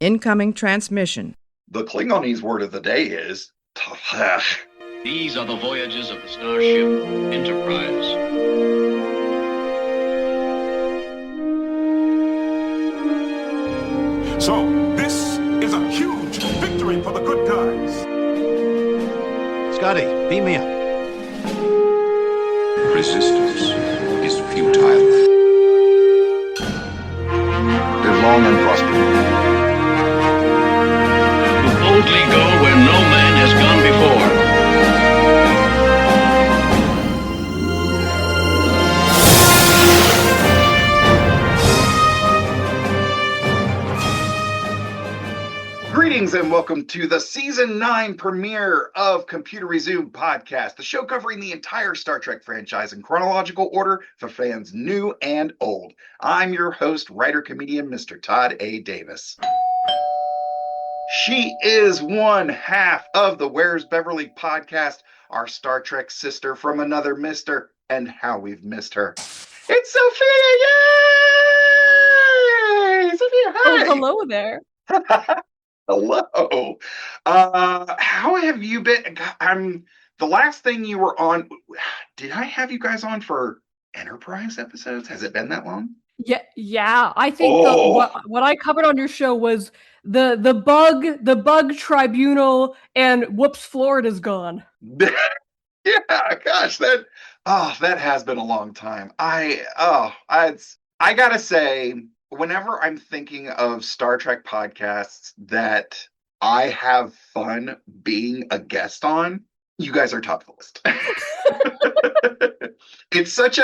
Incoming transmission. The Klingonese word of the day is These are the voyages of the starship Enterprise. So, this is a huge victory for the good guys. Scotty, beam me up. Resistance is futile. live long and prosper. To boldly go where no man has gone before. Greetings and welcome to the Season 9 premiere of Computer Resume Podcast, the show covering the entire Star Trek franchise in chronological order for fans new and old. I'm your host, writer-comedian, Mr. Todd A. Davis. She is one half of the Where's Beverly podcast, our Star Trek sister from another mister, and how we've missed her. It's Sophia! Yay! Sophia, hi! Oh, hello there. Hello. How have you been? The last thing you were on, did I have you guys on for Enterprise episodes? Has it been that long? Yeah. I think what I covered on your show was the bug tribunal, and whoops, Florida's gone. Yeah, gosh, that has been a long time. I gotta say, whenever I'm thinking of Star Trek podcasts that I have fun being a guest on, you guys are top of the list. It's such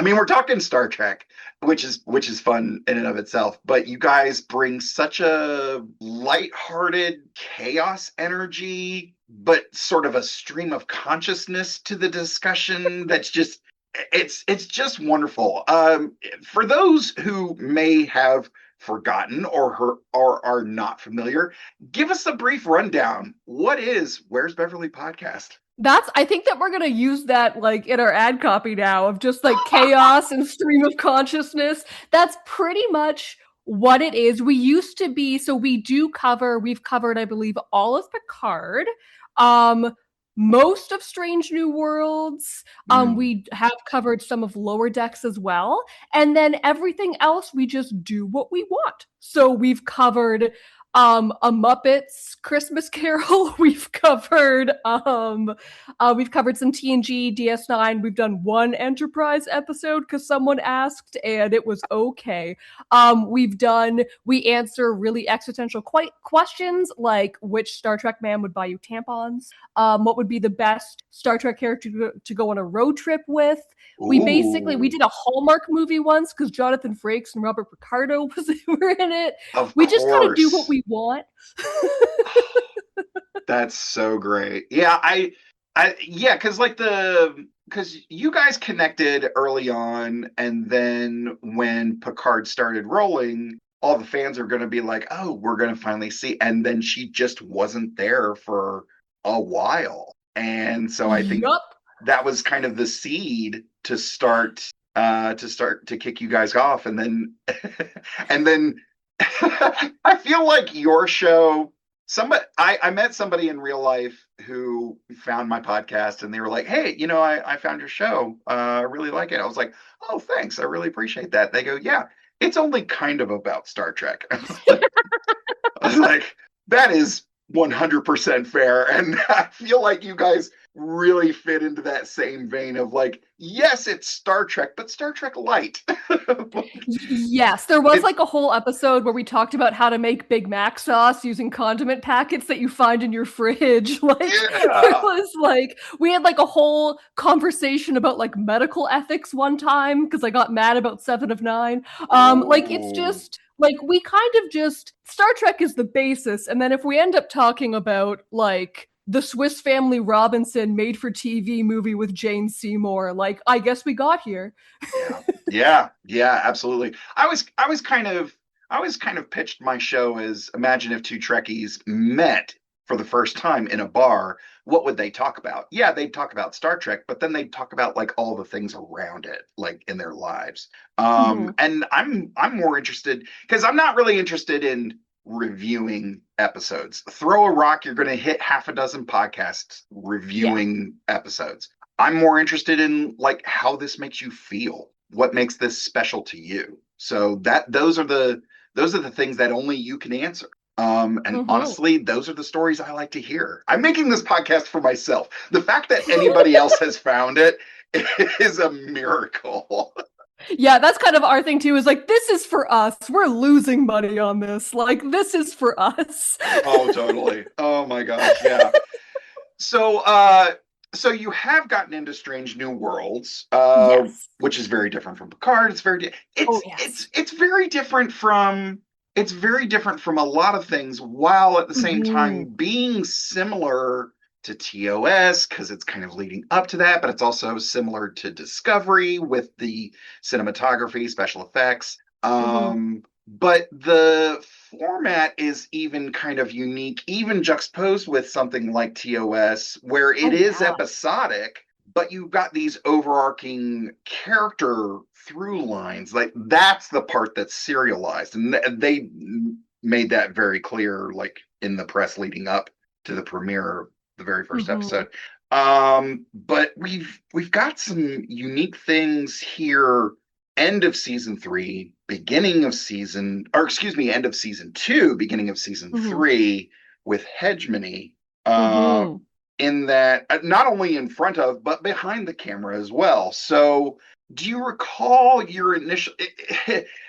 we're talking Star Trek, which is fun in and of itself, but you guys bring such a lighthearted chaos energy, but sort of a stream of consciousness to the discussion that's just it's just wonderful. For those who may have forgotten or are not familiar, give us a brief rundown. What is Where's Beverly podcast? I think that we're gonna use that like in our ad copy now of just like chaos and stream of consciousness. That's pretty much what it is. We used to be, so we've covered, I believe, all of Picard. Most of Strange New Worlds. We have covered some of Lower Decks as well. And then everything else, we just do what we want. So we've covered a Muppets Christmas Carol. We've covered some TNG, DS9. We've done one Enterprise episode because someone asked, and it was okay. We answer really existential questions like which Star Trek man would buy you tampons? What would be the best Star Trek character to go on a road trip with? We did a Hallmark movie once because Jonathan Frakes and Robert Picardo were in it. We just kind of do what we want. That's so great. Yeah, because you guys connected early on, and then when Picard started rolling, all the fans are going to be like, oh, we're going to finally see. And then she just wasn't there for a while. And so I think that was kind of the seed to start to kick you guys off. And then I feel like your show, I met somebody in real life who found my podcast, and they were like, hey, I found your show. I really like it. I was like, oh, thanks. I really appreciate that. They go, yeah, it's only kind of about Star Trek. I was like, that is 100% fair. And I feel like you guys really fit into that same vein of like, yes, it's Star Trek, but Star Trek light. Yes, there was like a whole episode where we talked about how to make Big Mac sauce using condiment packets that you find in your fridge. We had like a whole conversation about like medical ethics one time because I got mad about 7 of 9. It's just like we kind of just Star Trek is the basis, and then if we end up talking about like the Swiss Family Robinson made-for-TV movie with Jane Seymour, like I guess we got here. Yeah, absolutely. I was kind of pitched my show as, imagine if two Trekkies met for the first time in a bar. What would they talk about? Yeah, they'd talk about Star Trek, but then they'd talk about like all the things around it, like in their lives. And I'm more interested because I'm not really interested in reviewing episodes. Throw a rock, you're going to hit half a dozen podcasts reviewing episodes. I'm more interested in like how this makes you feel. What makes this special to you? So those are the things that only you can answer. And honestly, those are the stories I like to hear. I'm making this podcast for myself. The fact that anybody else has found it is a miracle. Yeah, that's kind of our thing too, is like, this is for us. We're losing money on this. Like, this is for us. Oh, totally. Oh my gosh, yeah. So so you have gotten into Strange New Worlds, Yes. which is very different from Picard. It's very it's very different from a lot of things, while at the same time being similar to TOS, because it's kind of leading up to that, but it's also similar to Discovery with the cinematography, special effects. But the format is even kind of unique, even juxtaposed with something like TOS, where it is episodic, but you've got these overarching character through lines. Like that's the part that's serialized, and they made that very clear, like in the press leading up to the premiere of the very first episode. But we've got some unique things here. End of season 3, end of season 2, beginning of season 3 with Hegemony, in that not only in front of but behind the camera as well. So do you recall your initial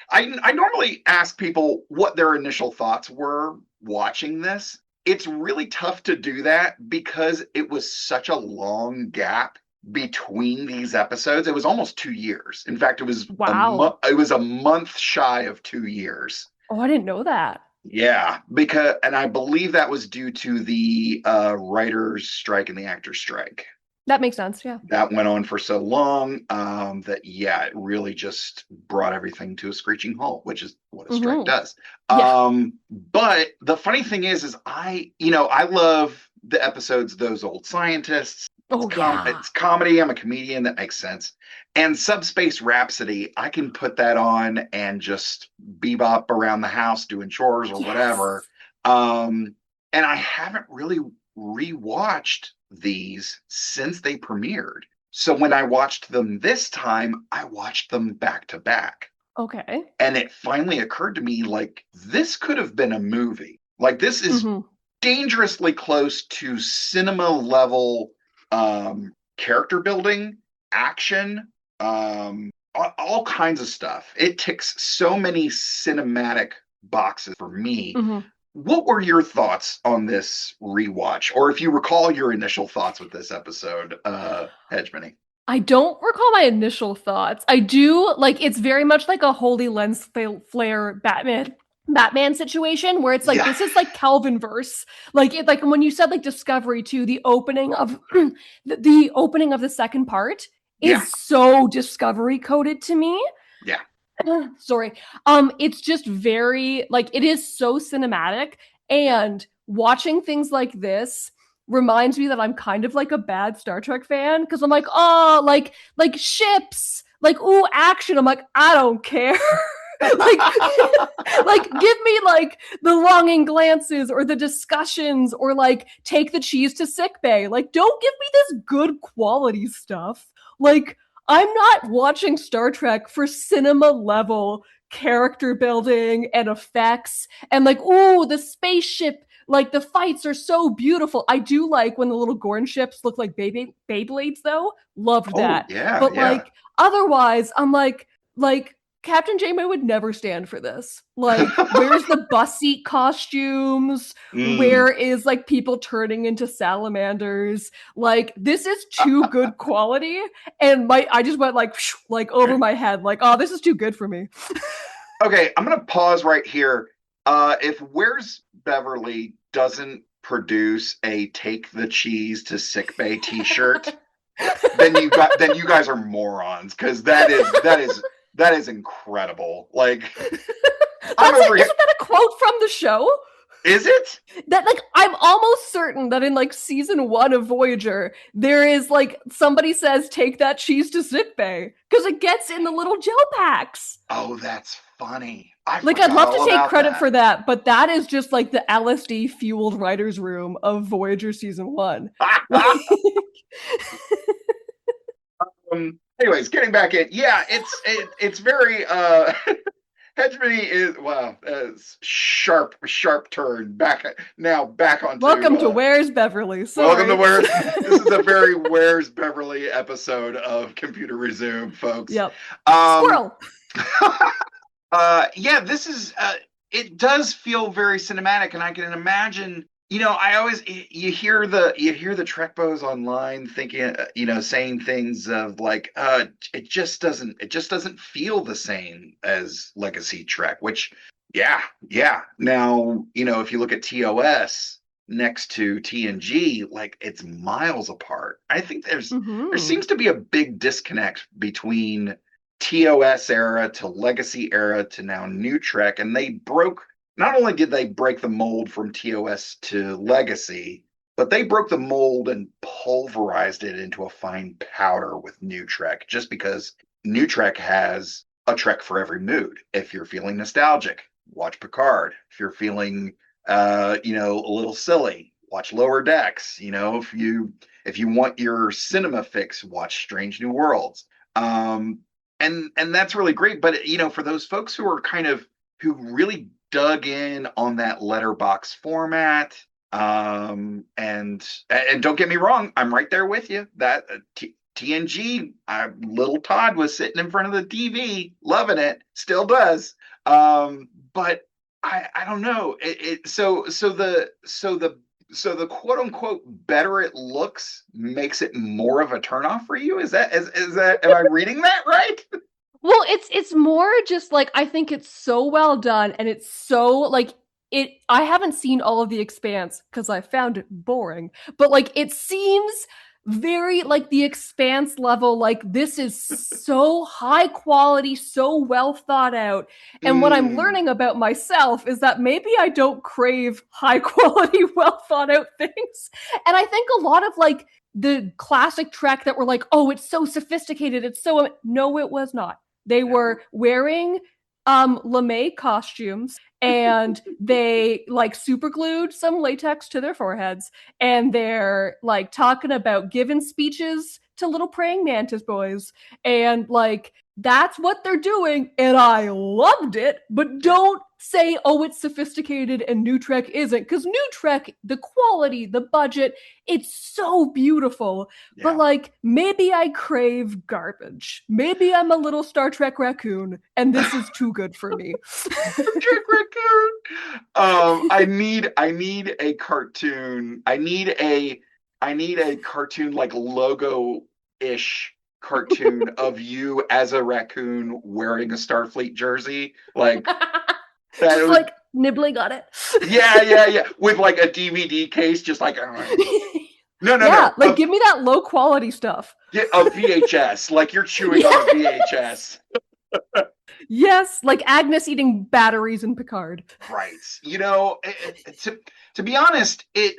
I normally ask people what their initial thoughts were watching this. It's really tough to do that because it was such a long gap between these episodes. It was almost 2 years. In fact, it was it was a month shy of 2 years. Oh, I didn't know that. Yeah, because, and I believe that was due to the writers' strike and the actors' strike. That makes sense. Yeah, that went on for so long that it really just brought everything to a screeching halt, which is what a strike does. But the funny thing is I love the episodes Those Old Scientists. It's comedy. I'm a comedian. That makes sense. And Subspace Rhapsody, I can put that on and just bebop around the house doing chores or whatever. And I haven't really rewatched these since they premiered. So when I watched them this time, I watched them back to back. Okay. And it finally occurred to me, like, this could have been a movie. Like, this is dangerously close to cinema level character building, action, all kinds of stuff. It ticks so many cinematic boxes for me. What were your thoughts on this rewatch? Or if you recall your initial thoughts with this episode, Hegemony? I don't recall my initial thoughts. I do, like, it's very much like a Holy Lens Flare Batman situation where it's like, this is like Calvin-verse. Like, it, like when you said like Discovery too, the opening of the opening of the second part is so Discovery coded to me. Yeah. Sorry. It's just very, like, it is so cinematic, and watching things like this reminds me that I'm kind of like a bad Star Trek fan, because I'm like, oh, like ships, like, ooh, action. I'm like, I don't care. like give me like the longing glances or the discussions, or like take the cheese to sick bay. Like, don't give me this good quality stuff. Like, I'm not watching Star Trek for cinema level character building and effects and like, ooh, the spaceship, like the fights are so beautiful. I do like when the little Gorn ships look like Beyblades though. Loved that. But like otherwise, I'm like Captain Janeway would never stand for this. Like, where's the bus seat costumes? Where is like people turning into salamanders? Like, this is too good quality, and I just went like over my head. Like, oh, this is too good for me. Okay, I'm gonna pause right here. If Where's Beverly doesn't produce a "Take the Cheese to Sickbay" T-shirt, then you guys are morons, because that is incredible. Like, isn't that a quote from the show? Is it? That, like, I'm almost certain that in like season 1 of Voyager, there is like somebody says, "Take that cheese to sickbay," because it gets in the little gel packs. Oh, that's funny. I Like, I'd forgot love to all take about credit that. for that, but that is just like the LSD fueled writer's room of Voyager season 1. Like, Anyways, getting back in, yeah, it's very Hegemony is wow, sharp turn back onto welcome to Where's Beverly? welcome to Sorry. Where's this is a very Where's Beverly episode of Computer Resume, folks. Yep. Um Squirrel. yeah, this is it does feel very cinematic, and I can imagine, I always you hear the Trek bows online thinking, saying things of like, it just doesn't feel the same as Legacy Trek, which yeah. Now, if you look at TOS next to TNG, like it's miles apart. I think there Mm-hmm. seems to be a big disconnect between TOS era to Legacy era to now New Trek, and not only did they break the mold from TOS to Legacy, but they broke the mold and pulverized it into a fine powder with New Trek, just because New Trek has a Trek for every mood. If you're feeling nostalgic, watch Picard. If you're feeling a little silly, watch Lower Decks. If you want your cinema fix, watch Strange New Worlds. And that's really great. But for those folks who really dug in on that letterbox format, and don't get me wrong, I'm right there with you. That TNG, little Todd was sitting in front of the TV, loving it, still does. But I don't know. So the quote unquote better it looks makes it more of a turnoff for you. Is that am I reading that right? Well, it's more just like, I think it's so well done, and it's so like I haven't seen all of The Expanse because I found it boring, but like it seems very like The Expanse level, like this is so high quality, so well thought out. And what I'm Mm, learning about myself is that maybe I don't crave high quality, well thought out things. And I think a lot of like the classic Trek that were like, oh, it's so sophisticated, it's so, no, it was not. They no. were wearing LeMay costumes, and they like super glued some latex to their foreheads, and they're like talking about giving speeches to little praying mantis boys, and like that's what they're doing, and I loved it. But Yeah. don't say, oh, it's sophisticated and New Trek isn't, because New Trek, the quality, the budget, it's so beautiful. But Yeah. like, maybe I crave garbage. Maybe I'm a little Star Trek raccoon, and this is too good for me. Trick Raccoon. I need a cartoon. I need a cartoon, like logo-ish cartoon of you as a raccoon wearing a Starfleet jersey. Like that Just would, like nibbling on it. yeah. With like a DVD case, just like, no, no, Yeah, no. like give me that low quality stuff. A VHS, like you're chewing on a Yeah. VHS. Yes, like Agnes eating batteries in Picard. Right. To be honest, it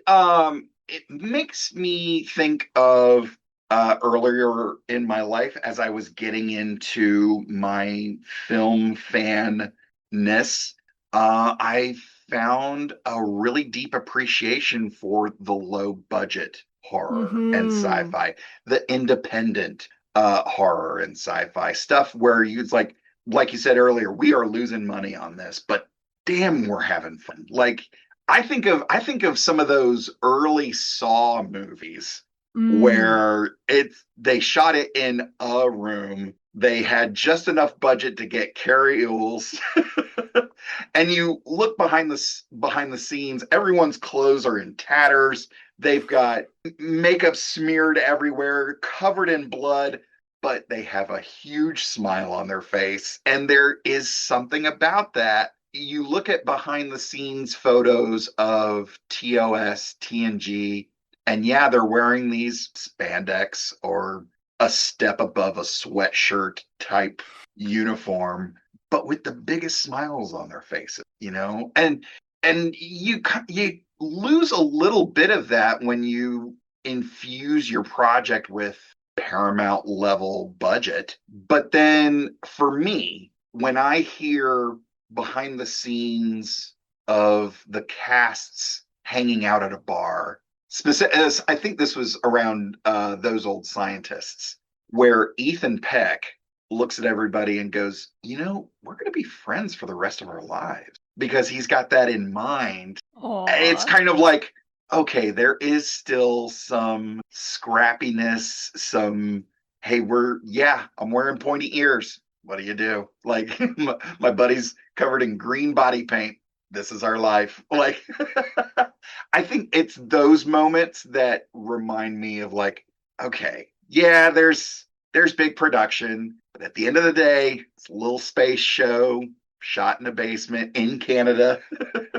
makes me think of earlier in my life as I was getting into my film fanness. I found a really deep appreciation for the low budget horror and Mm-hmm. sci-fi, the independent horror and sci-fi stuff where it's like you said earlier, we are losing money on this, but damn, we're having fun. Like I think of some of those early Saw movies Mm. where they shot it in a room. They had just enough budget to get Carrie Ewells, and you look behind the scenes. Everyone's clothes are in tatters. They've got makeup smeared everywhere, covered in blood, but they have a huge smile on their face. And there is something about that. You look at behind the scenes photos of TOS, TNG, and yeah, they're wearing these spandex or a step above a sweatshirt type uniform, but with the biggest smiles on their faces. And you lose a little bit of that when you infuse your project with Paramount level budget. But then for me, when I hear behind the scenes of the casts hanging out at a bar, I think this was around Those Old Scientists, where Ethan Peck looks at everybody and goes, we're going to be friends for the rest of our lives, because he's got that in mind. Aww. It's kind of like, okay, there is still some scrappiness, hey, I'm wearing pointy ears. What do you do? Like, my buddy's covered in green body paint. This is our life. Like, I think it's those moments that remind me of, like, okay, yeah, there's big production, but at the end of the day, it's a little space show shot in a basement in Canada.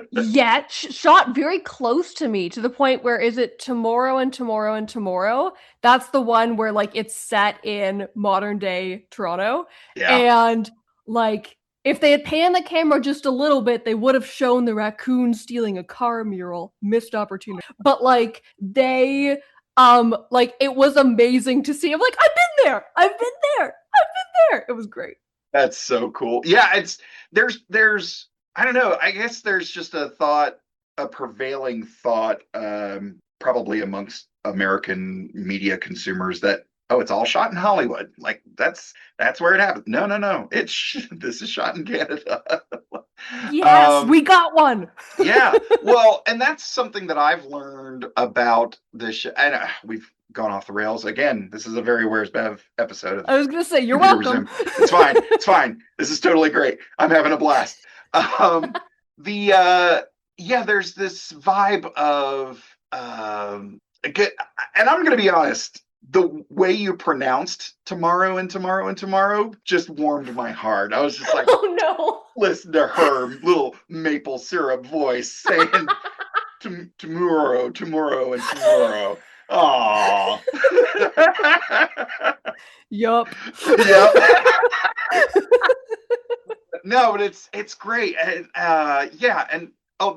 Yet shot very close to me, to the point where, is it Tomorrow and Tomorrow and Tomorrow? That's the one where, like, it's set in modern day Toronto. Yeah. And, like, if they had panned the camera just a little bit, they would have shown the raccoon stealing a car mural. Missed opportunity. But, like, they it was amazing to see. I'm like, I've been there. It was great. That's so cool. Yeah, there's I don't know, I guess there's just a prevailing thought, probably amongst American media consumers, that, oh, it's all shot in Hollywood. Like, that's where it happens. No. This is shot in Canada. Yes, we got one. Yeah. Well, and that's something that I've learned about this show. And we've gone off the rails again. This is a very Where's Bev episode. I was gonna say, you're welcome. It's fine. It's fine. This is totally great. I'm having a blast. There's this vibe of and I'm gonna be honest, the way you pronounced Tomorrow and Tomorrow and Tomorrow just warmed my heart. I was just like, oh no, listen to her little maple syrup voice saying tomorrow and tomorrow. Aww. Yup. No, but it's great. And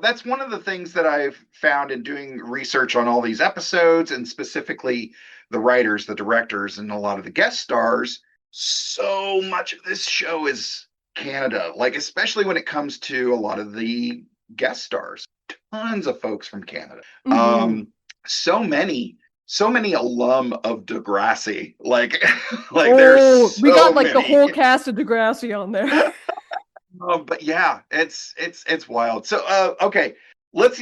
that's one of the things that I've found in doing research on all these episodes, and specifically the writers, the directors, and a lot of the guest stars. So much of this show is Canada, like, especially when it comes to a lot of the guest stars. Tons of folks from Canada. Mm-hmm. So many alum of Degrassi. Like there's so we got like many. The whole cast of Degrassi on there. But yeah, it's wild. So okay, let's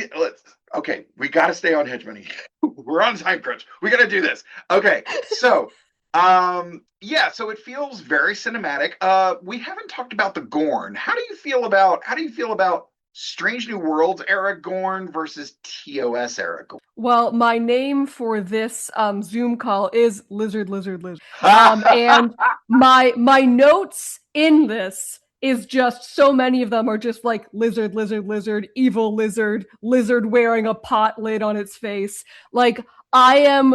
we got to stay on Hegemony. We're on time crunch. We got to do this. Okay, so so it feels very cinematic. We haven't talked about the Gorn. How do you feel about Strange New Worlds era Gorn versus TOS era Gorn? Well, my name for this Zoom call is Lizard. And my notes in this is just, so many of them are just like lizard, evil lizard wearing a pot lid on its face. Like, I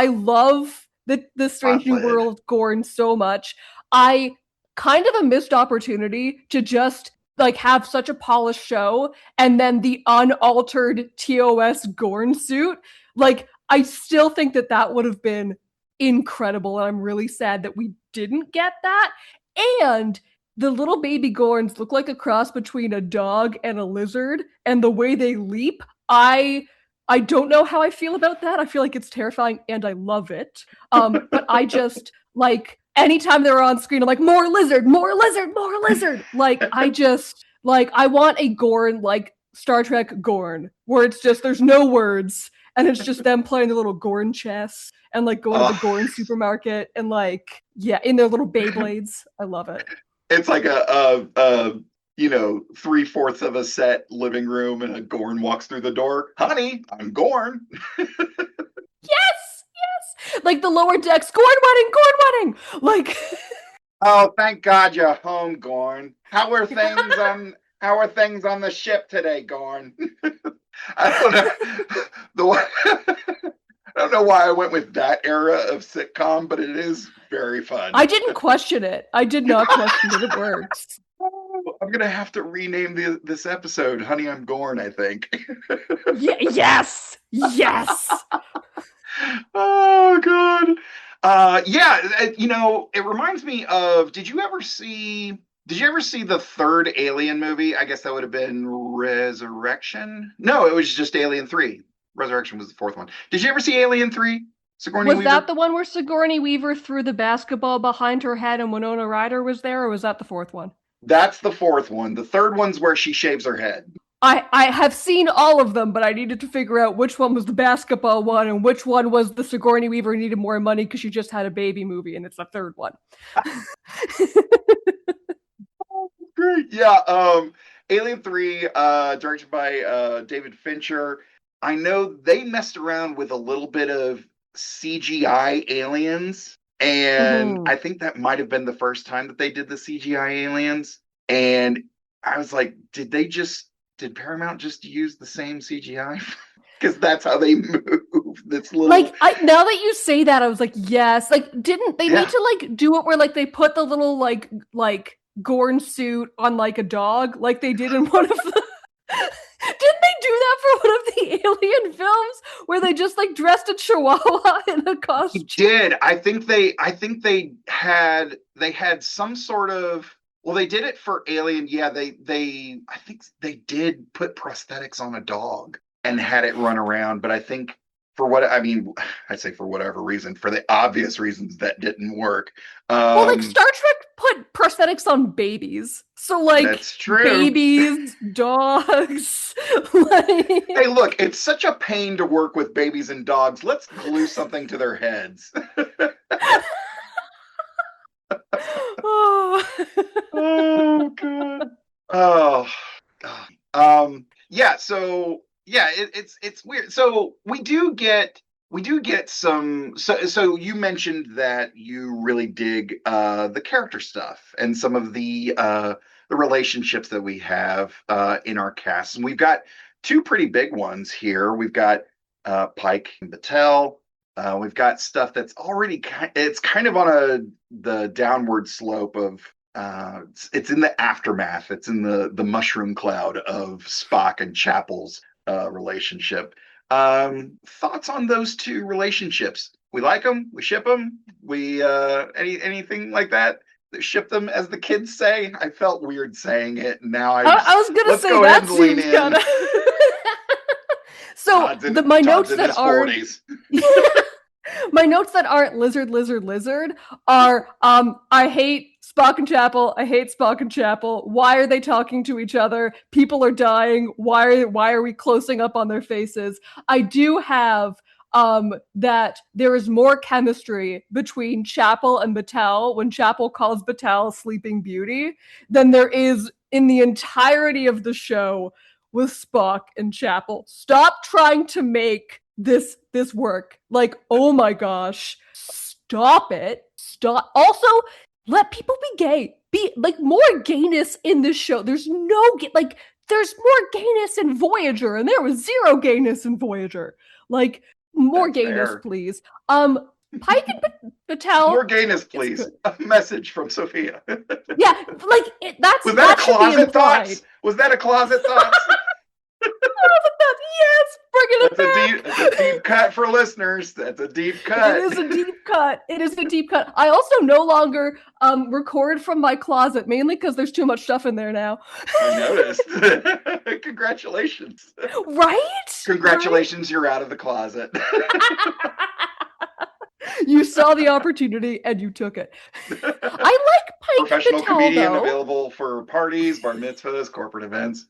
love the Strange New World Gorn so much. I kind of a missed opportunity to just like have such a polished show, and then the unaltered TOS Gorn suit. Like, I still think that would have been incredible, and I'm really sad that we didn't get that. And the little baby Gorns look like a cross between a dog and a lizard, and the way they leap, I don't know how I feel about that. I feel like it's terrifying, and I love it. But I just, like, anytime they're on screen, I'm like, more lizard. Like, I want a Gorn, like Star Trek Gorn, where it's just, there's no words, and it's just them playing the little Gorn chess, and like going to the Gorn supermarket, and like, yeah, in their little Beyblades. I love it. It's like a 3/4 of a set living room, and a Gorn walks through the door. Honey, I'm Gorn. Yes. Like the lower decks, Gorn wedding. Like, oh, thank God you're home, Gorn. How are things on the ship today, Gorn? I don't know why I went with that era of sitcom, but it is very fun. I didn't question it. I did not question it. It works. I'm gonna have to rename this episode "Honey, I'm Gorn," I think. Yes. Oh God. It reminds me of. Did you ever see Did you ever see the third Alien movie? I guess that would have been Resurrection. No, it was just Alien 3. Resurrection was the fourth one. Did you ever see Alien 3? Sigourney Was that Weaver? the one where Sigourney Weaver threw the basketball behind her head and Winona Ryder was there, or was that the fourth one? That's the fourth one. The third one's where she shaves her head. I have seen all of them, but I needed to figure out which one was the basketball one and which one was the Sigourney Weaver needed more money because she just had a baby movie, and it's the third one. Great. Yeah. Alien 3, directed by David Fincher. I know they messed around with a little bit of CGI aliens, and I think that might have been the first time that they did the CGI aliens. And I was like, did Paramount just use the same CGI? Because that's how they move. This little now that you say that, I was like, yes. Like, didn't they need to like do it where like they put the little like Gorn suit on like a dog, like they did in one of the didn't they do that for one of the Alien films where they just like dressed a chihuahua in a costume? Did. I think they had some sort of, well, they did it for Alien. Yeah, I think they did put prosthetics on a dog and had it run around, but I think I'd say for whatever reason, for the obvious reasons that didn't work. Well, like Star Trek put prosthetics on babies. So like that's true. Babies, dogs. Hey, look, it's such a pain to work with babies and dogs. Let's glue something to their heads. Oh God. Oh God. Yeah, so yeah, it's weird. So we do get some, so you mentioned that you really dig the character stuff and some of the relationships that we have in our cast. And we've got two pretty big ones here. We've got Pike and Battelle. We've got stuff that's already it's kind of on the downward slope of it's in the aftermath. It's in the mushroom cloud of Spock and Chapel's relationship. Thoughts on those two relationships? We like them. We ship them. We anything like that? Ship them, as the kids say. I felt weird saying it. Now I was gonna say go that seems kind of. So my notes that aren't my notes that aren't lizard are I hate Spock and Chapel. I hate Spock and Chapel. Why are they talking to each other? People are dying. Why are we closing up on their faces? I do have that there is more chemistry between Chapel and Battelle when Chapel calls Battelle Sleeping Beauty than there is in the entirety of the show with Spock and Chapel. Stop trying to make this work. Like, oh my gosh, stop it. Stop. Also, let people be gay. Be like more gayness in this show. There's more gayness in Voyager, and there was zero gayness in Voyager. Like, more That's gayness, fair. Please. Pike and Battelle. More gayness, please. A message from Sophia. Yeah, like was that a closet thoughts? Was that a closet thoughts? Yes, bring it back. That's a deep cut for listeners. That's a deep cut. It is a deep cut. It is a deep cut. I also no longer record from my closet, mainly because there's too much stuff in there now. I noticed. Congratulations. Right? Congratulations, right? You're out of the closet. You saw the opportunity and you took it. I like Pike Professional Battelle, comedian though. available for parties, bar mitzvahs, corporate events.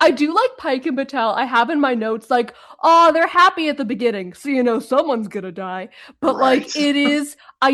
I do like Pike and Battelle. I have in my notes like, oh, they're happy at the beginning, so someone's gonna die. But right. like it is, I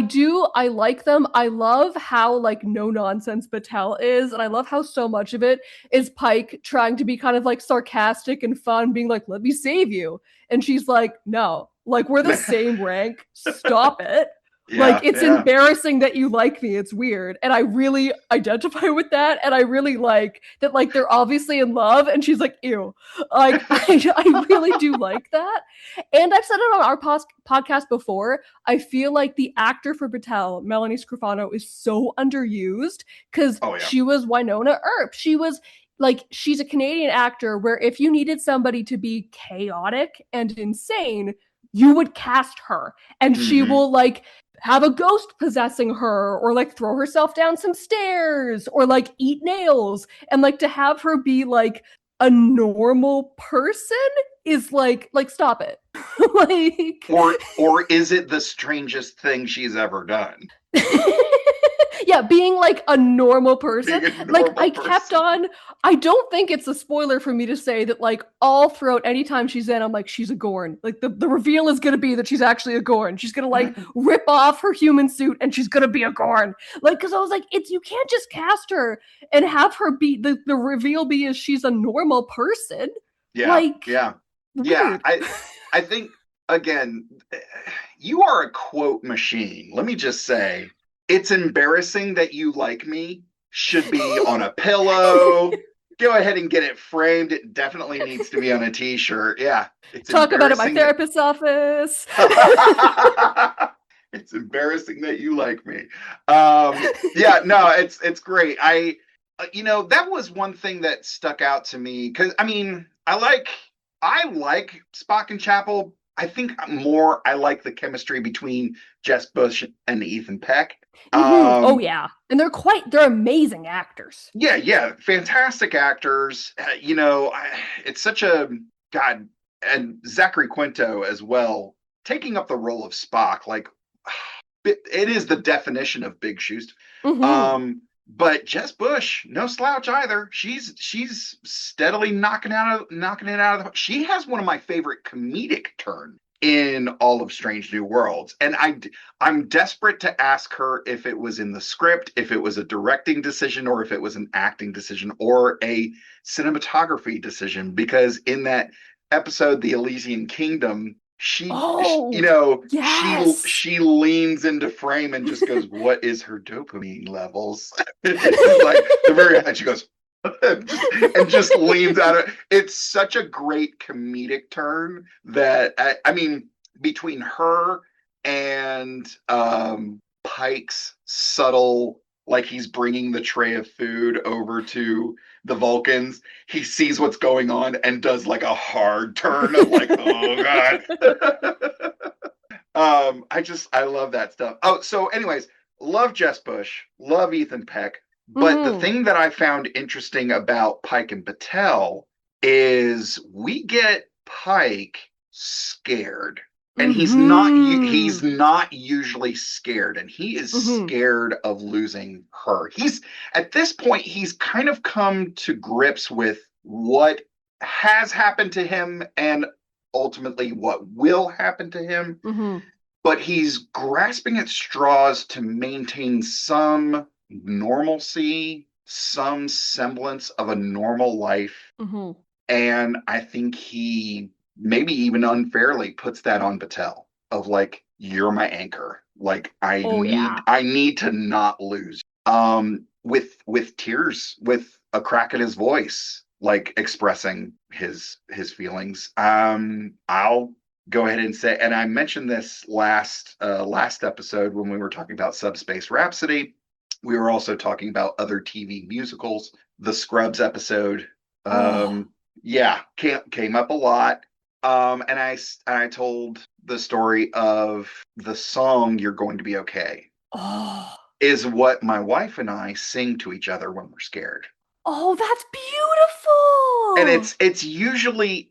like them. I love how like no nonsense Battelle is, and I love how so much of it is Pike trying to be kind of like sarcastic and fun, being like, let me save you. And she's like, no, like we're the same rank. Stop it. Yeah, like it's embarrassing that you like me. It's weird. And I really identify with that. And I really like that, like they're obviously in love. And she's like, ew. Like I really do like that. And I've said it on our podcast before. I feel like the actor for Battelle, Melanie Scrofano, is so underused because she was Winona Earp. She's a Canadian actor where if you needed somebody to be chaotic and insane, you would cast her. And she will like have a ghost possessing her, or like throw herself down some stairs, or like eat nails, and like to have her be like a normal person is like stop it. Like or is it the strangest thing she's ever done? yeah, being like a normal person. Being a Like normal I kept person. on, I don't think it's a spoiler for me to say that like all throughout any time she's in, I'm like, she's a Gorn. Like the reveal is gonna be that she's actually a Gorn. She's gonna like rip off her human suit and she's gonna be a Gorn. Like, cause I was like, it's, you can't just cast her and have her be the reveal be is she's a normal person. Yeah, Like yeah, yeah. weird. I think again, you are a quote machine. Let me just say, it's embarrassing that you like me should be on a pillow. Go ahead and get it framed. It definitely needs to be on a t-shirt. Yeah, it's Talk about it at my embarrassing therapist's office. it's embarrassing that you like me. Yeah, no, it's great. That was one thing that stuck out to me because I mean, I like Spock and Chapel. I think I like the chemistry between Jess Bush and Ethan Peck. Oh yeah, and they're amazing actors. Yeah, fantastic actors. It's such a god, and Zachary Quinto as well, taking up the role of Spock. Like, it is the definition of big shoes. But Jess Bush, no slouch either. She's steadily knocking it out of she has one of my favorite comedic turns in all of Strange New Worlds. And I'm desperate to ask her if it was in the script, if it was a directing decision, or if it was an acting decision or a cinematography decision, because in that episode, The Elysian Kingdom, Yes. she leans into frame and just goes, "What is her dopamine levels?" It's like the very end, she goes and just leans out of. It's such a great comedic turn that I mean, between her and Pike's subtle, like he's bringing the tray of food over to the Vulcans, he sees what's going on and does like a hard turn of like, oh god. I love that stuff. Oh, so anyways, love Jess Bush, love Ethan Peck, but the thing that I found interesting about Pike and Patel is we get Pike scared. And he's not usually scared, and he is scared of losing her. He's at this point, he's kind of come to grips with what has happened to him and ultimately what will happen to him. But he's grasping at straws to maintain some normalcy, some semblance of a normal life. And I think he maybe even unfairly puts that on Patel of like, you're my anchor. Like I need to not lose. With tears, with a crack in his voice, like expressing his feelings. I'll go ahead and say, and I mentioned this last episode when we were talking about Subspace Rhapsody. We were also talking about other TV musicals. The Scrubs episode, came up a lot. And I told the story of the song "You're Going to Be Okay." Is what my wife and I sing to each other when we're scared. Oh, that's beautiful. And it's usually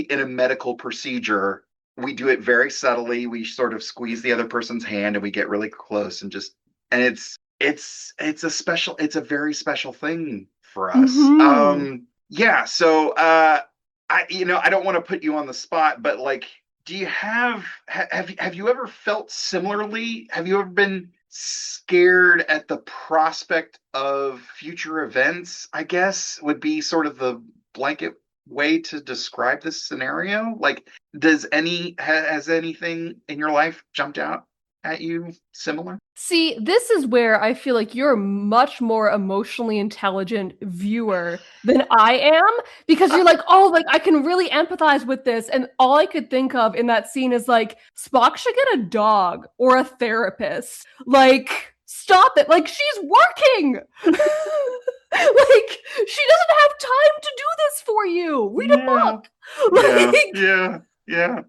in a medical procedure. We do it very subtly. We sort of squeeze the other person's hand and we get really close and it's a very special thing for us. So I don't want to put you on the spot, but like, do you have you ever felt similarly? Have you ever been scared at the prospect of future events? I guess would be sort of the blanket way to describe this scenario. Like, has anything in your life jumped out at you similar? See, this is where I feel like you're a much more emotionally intelligent viewer than I am, because you're like, oh, like I can really empathize with this. And all I could think of in that scene is like, Spock should get a dog or a therapist. Like, stop it. Like, she's working. Like, she doesn't have time to do this for you. Read a book. Yeah.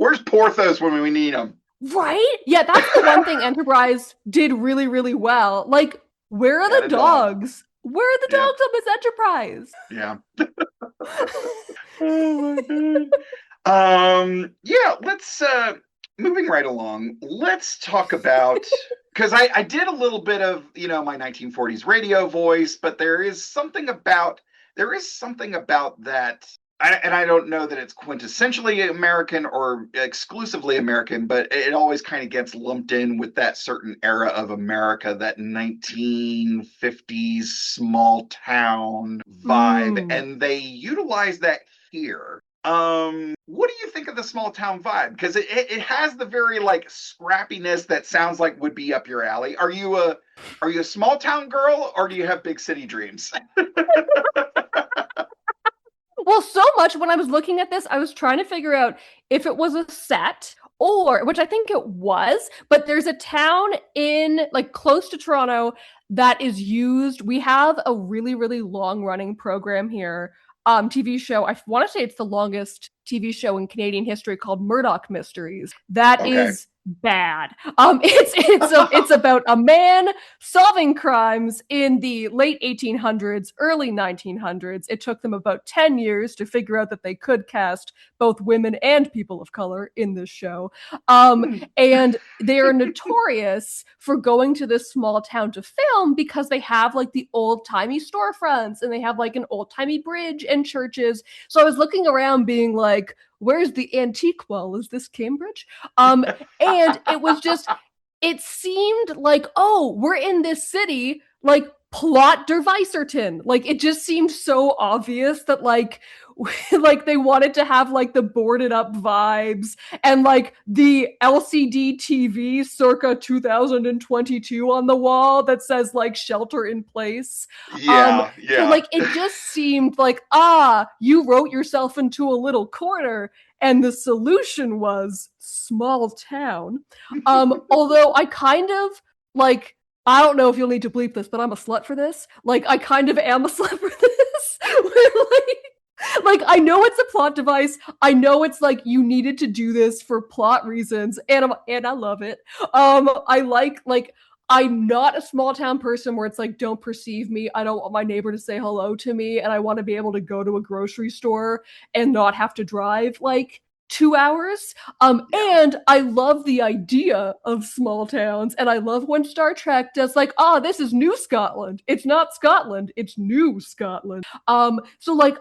Where's Porthos when we need him? Right? Yeah, that's the one thing Enterprise did really, really well. Like, where are Got the a dog. dogs? Where are the Yeah, dogs on this Enterprise? yeah. Oh my god. Yeah, let's moving right along, let's talk about because I did a little bit of, my 1940s radio voice, but there is something about that. And I don't know that it's quintessentially American or exclusively American, but it always kind of gets lumped in with that certain era of America, that 1950s small town vibe, Mm. and they utilize that here. What do you think of the small town vibe? Because it has the very like scrappiness that sounds like would be up your alley. Are you a small town girl, or do you have big city dreams? Well, so much when I was looking at this, I was trying to figure out if it was a set or, which I think it was, but there's a town in like close to Toronto that is used. We have a really, really long running program here, TV show. I want to say it's the longest TV show in Canadian history, called Murdoch Mysteries. That Okay. is bad. It's about a man solving crimes in the late 1800s, early 1900s. It took them about 10 years to figure out that they could cast both women and people of color in this show. And they are notorious for going to this small town to film because they have like the old timey storefronts and they have like an old timey bridge and churches. So I was looking around being like, where's the antique wall? Is this Cambridge? And it seemed like, oh, we're in this city, like plot Derviserton. Like it just seemed so obvious that like like they wanted to have like the boarded up vibes and like the LCD TV circa 2022 on the wall that says like shelter in place. Um Yeah, so yeah. like it just seemed like, you wrote yourself into a little corner and the solution was small town. Although I kind of like, I don't know if you'll need to bleep this, but I'm a slut for this. Like, I kind of am a slut for this. like, I know it's a plot device. I know it's like you needed to do this for plot reasons, and I love it. I like I'm not a small town person where it's like, don't perceive me. I don't want my neighbor to say hello to me, and I want to be able to go to a grocery store and not have to drive like 2 hours. Yeah. And I love the idea of small towns, and I love when Star Trek does like, this is New Scotland. It's not Scotland, it's New Scotland. So like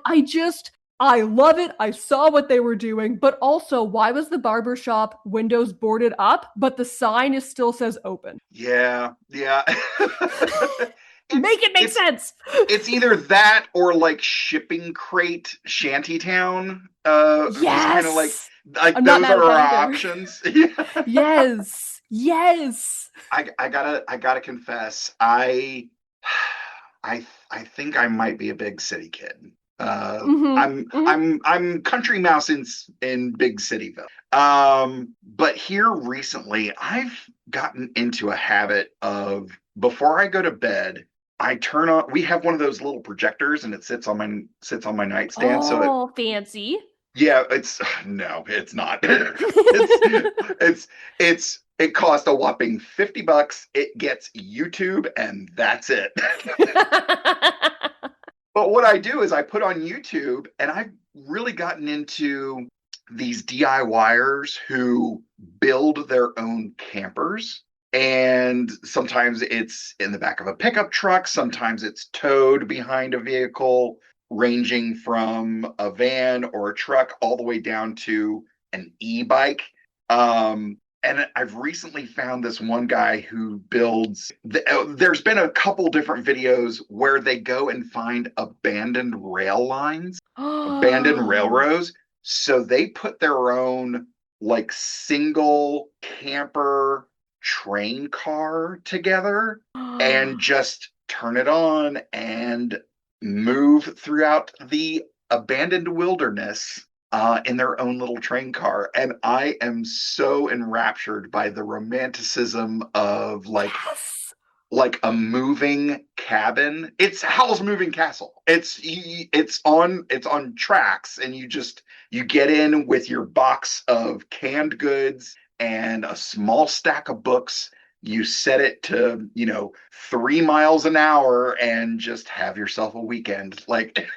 I love it. I saw what they were doing, but also, why was the barbershop windows boarded up, but the sign is still says open? Yeah, yeah. it's Make it make it's sense. it's either that or like shipping crate shantytown. Was kind of like Yes. like I'm not those mad are at our that either. options. Yeah. Yes. Yes. I gotta confess, I think I might be a big city kid. Mm-hmm. Mm-hmm. I'm country mouse in big cityville. But here recently, I've gotten into a habit of, before I go to bed, I turn on. We have one of those little projectors, and it sits on my nightstand. So it, Oh, fancy. yeah, it's no, it's not. It cost a whopping $50. It gets YouTube, and that's it. But what I do is I put on YouTube, and I've really gotten into these DIYers who build their own campers. And sometimes it's in the back of a pickup truck, sometimes it's towed behind a vehicle, ranging from a van or a truck all the way down to an e-bike. And I've recently found this one guy who builds. There's been a couple different videos where they go and find abandoned rail lines, abandoned railroads. So they put their own like single camper train car together and just turn it on and move throughout the abandoned wilderness in their own little train car. And I am so enraptured by the romanticism of like Yes. like a moving cabin. It's Howl's Moving Castle. It's on tracks, and you get in with your box of canned goods and a small stack of books. You set it to 3 miles an hour and just have yourself a weekend. Like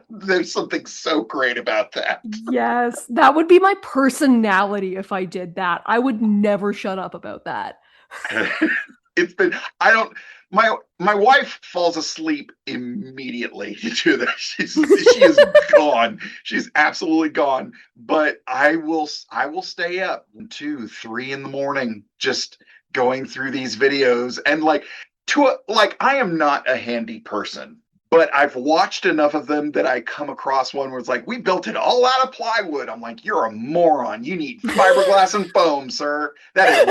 there's something so great about that. Yes, that would be my personality if I did that. I would never shut up about that. It's been I don't my wife falls asleep immediately to this. She is gone. She's absolutely gone. But I will stay up 2, 3 in the morning just going through these videos, and I am not a handy person, but I've watched enough of them that I come across one where it's like, we built it all out of plywood. I'm like, you're a moron. You need fiberglass and foam, sir. That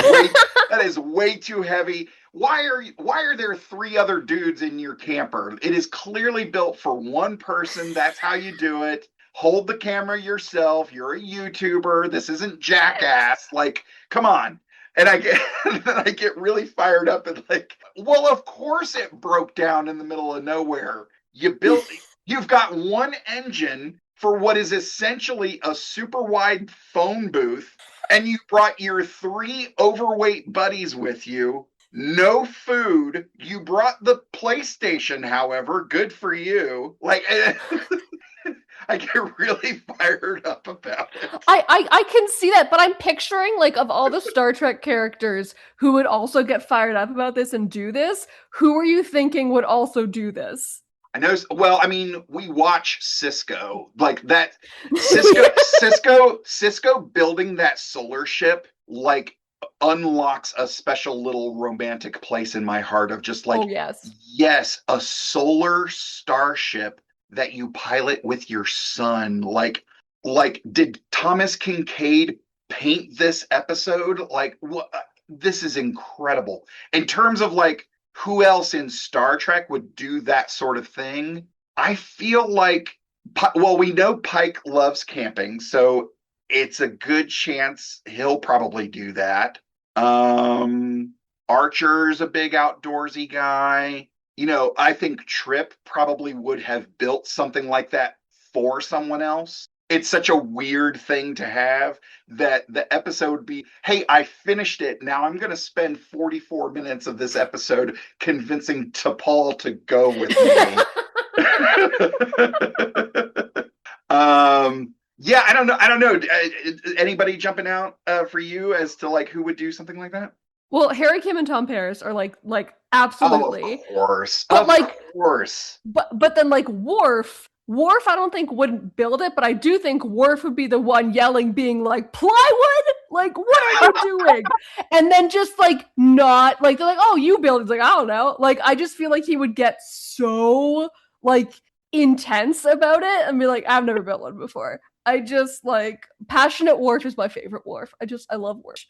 is way too heavy. Why are there 3 other dudes in your camper? It is clearly built for one person. That's how you do it. Hold the camera yourself. You're a YouTuber. This isn't Jackass. Like, come on. And I get really fired up and like, well, of course it broke down in the middle of nowhere. You've got one engine for what is essentially a super wide phone booth, and you brought your 3 overweight buddies with you. No food. You brought the PlayStation, however, good for you. Like, I get really fired up about it. I can see that, but I'm picturing like of all the Star Trek characters who would also get fired up about this and do this, who are you thinking would also do this? I know. Well, I mean, we watch Cisco like that. Cisco building that solar ship like unlocks a special little romantic place in my heart of just like, oh, yes, a solar starship that you pilot with your son. Like did Thomas Kincaid paint this episode? Like, what? This is incredible. In terms of like who else in Star Trek would do that sort of thing, I feel like, well, we know Pike loves camping, so it's a good chance he'll probably do that. Archer's a big outdoorsy guy. I think Trip probably would have built something like that for someone else. It's such a weird thing to have that the episode would be, hey, I finished it. Now I'm going to spend 44 minutes of this episode convincing T'Pol to go with me. Yeah, I don't know. Anybody jumping out for you as to like who would do something like that? Well, Harry, Kim, and Tom Paris are like absolutely. Oh, of course. But of course. But then like Worf, I don't think wouldn't build it, but I do think Worf would be the one yelling, being like, plywood? Like, what are you doing? And then just like not like they're like, oh, you build it. It's like, I don't know. Like, I just feel like he would get so like intense about it and be like, I've never built one before. I just like passionate Worf is my favorite Worf. I love Worf.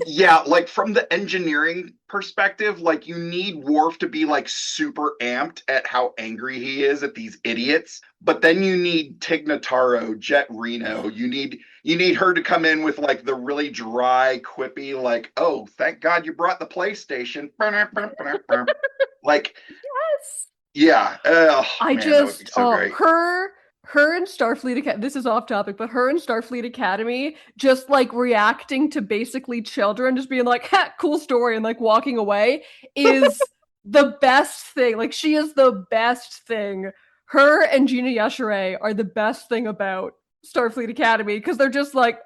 Yeah, like from the engineering perspective, like you need Worf to be like super amped at how angry he is at these idiots, but then you need Tig Notaro, Jet Reno. You need her to come in with like the really dry, quippy, like, oh, thank God you brought the PlayStation. Like, yes. Yeah. That would be so great. Her in Starfleet Academy, this is off topic, but her in Starfleet Academy just like reacting to basically children, just being like, ha, cool story, and like walking away is the best thing. Like, she is the best thing. Her and Gina Yashere are the best thing about Starfleet Academy because they're just like,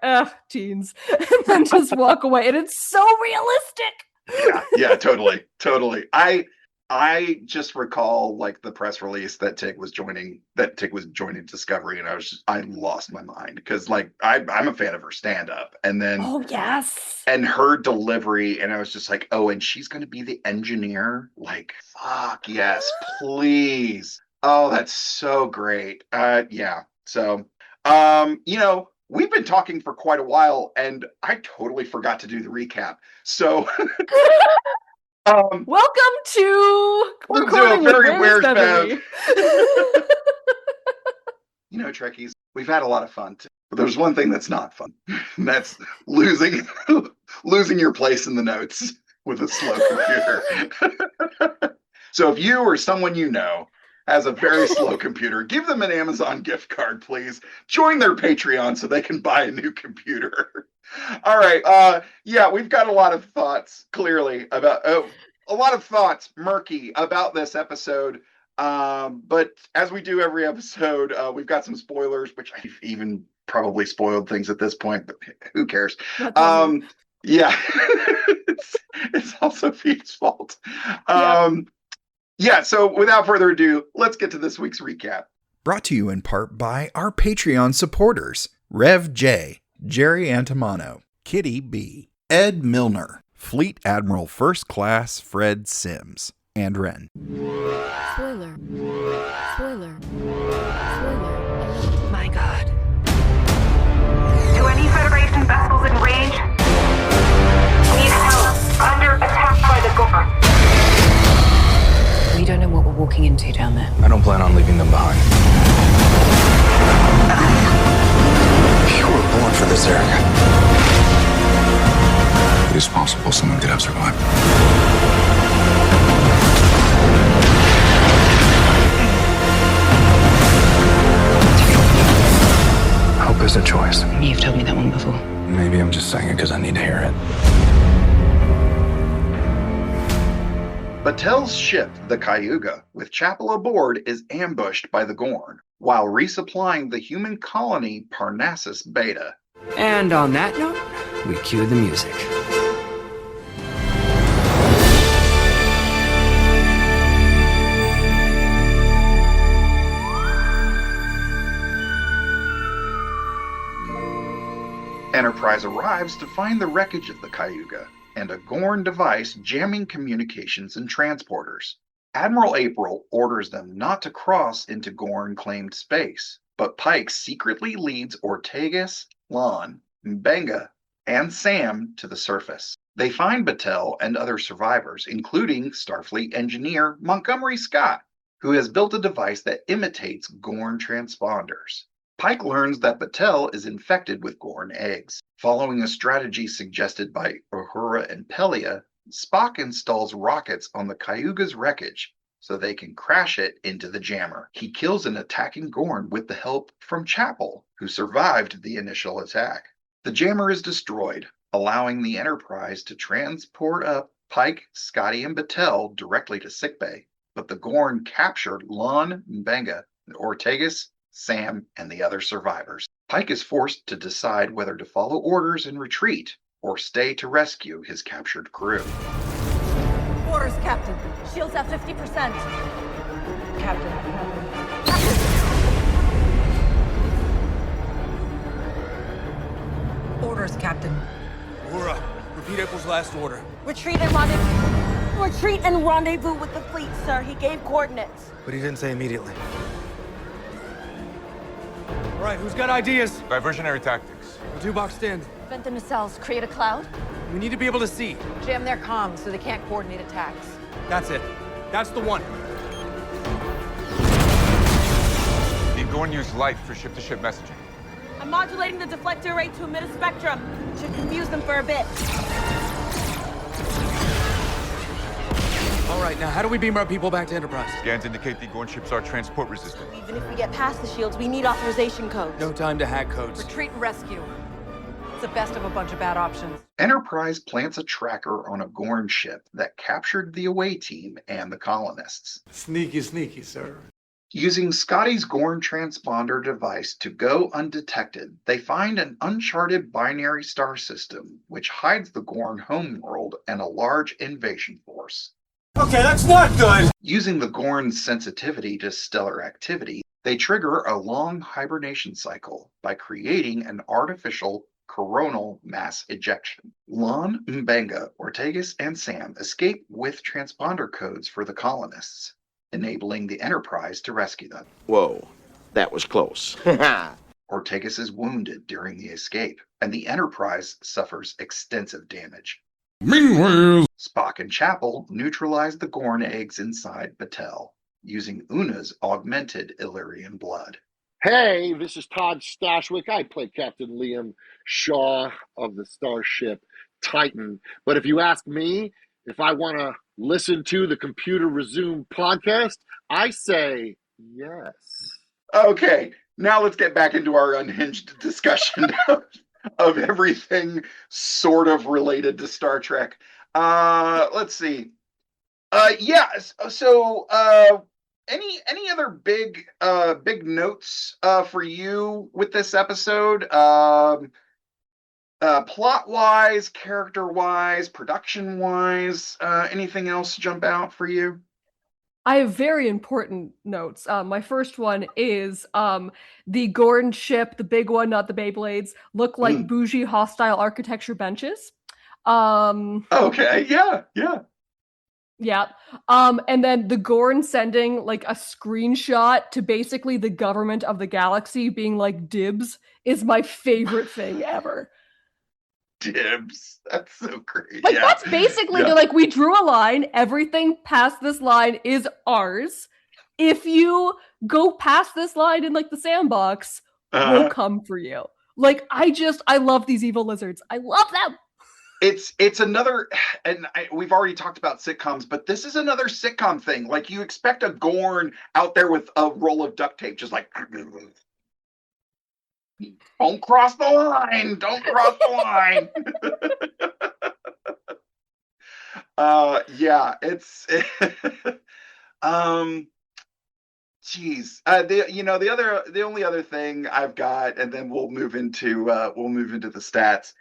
teens, and then just walk away. And it's so realistic. Yeah, totally. I just recall like the press release that Tig was joining Discovery, and I lost my mind because like I'm a fan of her stand-up, and then and her delivery, and I was just like, oh, and she's gonna be the engineer. Like, fuck yes, please. Oh, that's so great. Yeah. So we've been talking for quite a while, and I totally forgot to do the recap. So welcome to recording a very with Beverly. Trekkies, we've had a lot of fun too. But there's one thing that's not fun, and that's losing your place in the notes with a slow computer. So if you or someone you know has a very slow computer, give them an Amazon gift card, please. Join their Patreon so they can buy a new computer. All right. Yeah, we've got a lot of thoughts, clearly, about a lot of thoughts, murky, about this episode. But as we do every episode, we've got some spoilers, which I've even probably spoiled things at this point, but who cares? Yeah, it's all Sophia's fault. Yeah, so without further ado, let's get to this week's recap. Brought to you in part by our Patreon supporters, Rev J, Jerry Antimano, Kitty B, Ed Milner, Fleet Admiral First Class Fred Sims, and Ren. Spoiler. Spoiler. Spoiler. My God. To any Federation vessels in range, need help. Under attack by the Gorn. We don't know what we're walking into down there. I don't plan on leaving them behind. You were born for this, Erica. It is possible someone could have survived. Hope is a choice. You've told me that one before. Maybe I'm just saying it because I need to hear it. Batel's ship, the Cayuga, with Chapel aboard, is ambushed by the Gorn, while resupplying the human colony Parnassus Beta. And on that note, we cue the music. Enterprise arrives to find the wreckage of the Cayuga and a Gorn device jamming communications and transporters. Admiral April orders them not to cross into Gorn-claimed space, but Pike secretly leads Ortegas, Lon, Mbenga, and Sam to the surface. They find Batel and other survivors, including Starfleet engineer Montgomery Scott, who has built a device that imitates Gorn transponders. Pike learns that Batel is infected with Gorn eggs. Following a strategy suggested by Uhura and Pelia, Spock installs rockets on the Cayuga's wreckage so they can crash it into the jammer. He kills an attacking Gorn with the help from Chapel, who survived the initial attack. The jammer is destroyed, allowing the Enterprise to transport up Pike, Scotty, and Batel directly to sickbay. But the Gorn captured Lon, Mbenga, Ortegas, Sam, and the other survivors. Pike is forced to decide whether to follow orders and retreat, or stay to rescue his captured crew. Orders, Captain. Shields at 50%. Captain. Orders, Captain. Uhura, repeat April's last order. Retreat and rendezvous with the fleet, sir. He gave coordinates. But he didn't say immediately. All right, who's got ideas? Diversionary tactics. We're 2 boxed in. Vent the nacelles. Create a cloud. We need to be able to see. Jam their comms so they can't coordinate attacks. That's it. That's the one. Need Gorn use light for ship-to-ship messaging. I'm modulating the deflector array to emit a spectrum. Should confuse them for a bit. All right, now how do we beam our people back to Enterprise? Scans indicate the Gorn ships are transport resistant. Even if we get past the shields, we need authorization codes. No time to hack codes. Retreat and rescue. It's the best of a bunch of bad options. Enterprise plants a tracker on a Gorn ship that captured the away team and the colonists. Sneaky, sneaky, sir. Using Scotty's Gorn transponder device to go undetected, they find an uncharted binary star system which hides the Gorn homeworld and a large invasion force. Okay, that's not good! Using the Gorn's sensitivity to stellar activity, they trigger a long hibernation cycle by creating an artificial coronal mass ejection. Lon, Mbenga, Ortegas, and Sam escape with transponder codes for the colonists, enabling the Enterprise to rescue them. Whoa, that was close. Ortegas is wounded during the escape, and the Enterprise suffers extensive damage. Meanwhile, Spock and Chapel neutralize the Gorn eggs inside Batel, using Una's augmented Illyrian blood. Hey, this is Todd Stashwick. I play Captain Liam Shaw of the starship Titan. But if you ask me, if I want to listen to the Computer Resume podcast? I say yes. Okay, now let's get back into our unhinged discussion of everything sort of related to Star Trek. Let's see. Any other big notes for you with this episode? Plot wise, character wise, production wise, anything else jump out for you? I have very important notes. My first one is the Gorn ship, the big one, not the Beyblades, look like bougie hostile architecture benches. Okay, yeah. Yeah. And then the Gorn sending like a screenshot to basically the government of the galaxy being like dibs is my favorite thing ever. Dibs. That's so great. Like that's basically they're like, we drew a line, everything past this line is ours. If you go past this line in like the sandbox, we'll come for you. Like I love these evil lizards. I love them. It's another, and we've already talked about sitcoms, but this is another sitcom thing. Like you expect a Gorn out there with a roll of duct tape, just like, don't cross the line, don't cross the line. The only other thing I've got, and then we'll move into the stats.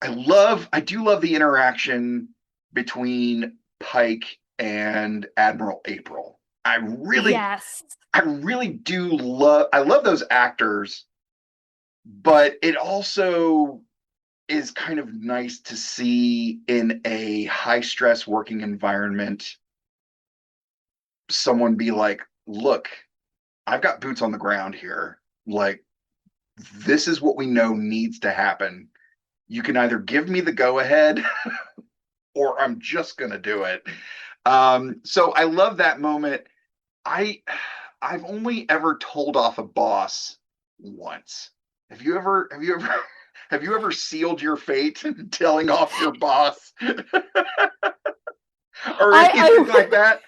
I do love the interaction between Pike and Admiral April. I really do love those actors, but it also is kind of nice to see in a high stress working environment someone be like, look, I've got boots on the ground here. Like, this is what we know needs to happen. You can either give me the go ahead or I'm just going to do it. So I love that moment. I've only ever told off a boss once. Have you ever sealed your fate telling off your boss? Or anything like that?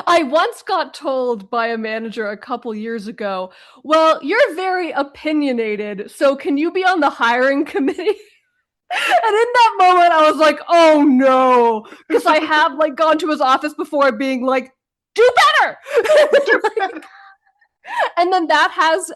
I once got told by a manager a couple years ago, well, you're very opinionated, so can you be on the hiring committee? And in that moment, I was like, oh no, because I have like gone to his office before being like, do better. And then that has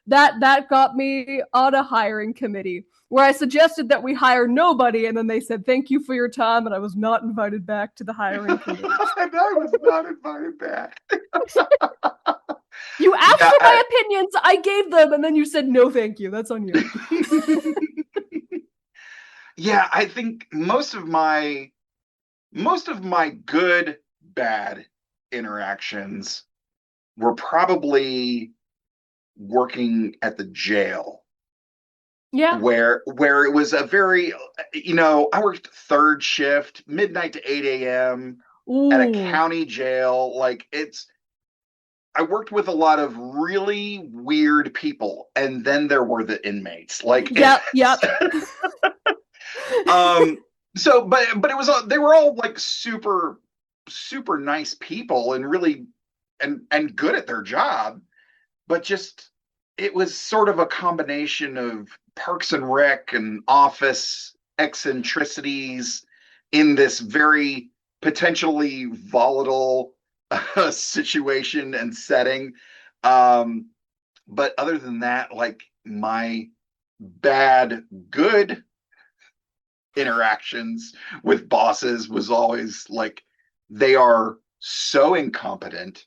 that got me on a hiring committee where I suggested that we hire nobody, and then they said, thank you for your time, and I was not invited back to the hiring committee. And I was not invited back. You asked for my opinions, I gave them, and then you said, no, thank you. That's on you. Yeah, I think most of my good, bad interactions were probably working at the jail. Yeah. Where it was a very, I worked third shift, midnight to 8 a.m. at a county jail. Like I worked with a lot of really weird people, and then there were the inmates. Like, yep. So, but it was, they were all like super, super nice people and really, and good at their job, but just, it was sort of a combination of Parks and Rec and Office eccentricities in this very potentially volatile situation and setting. But other than that, like my good interactions with bosses was always like, they are so incompetent.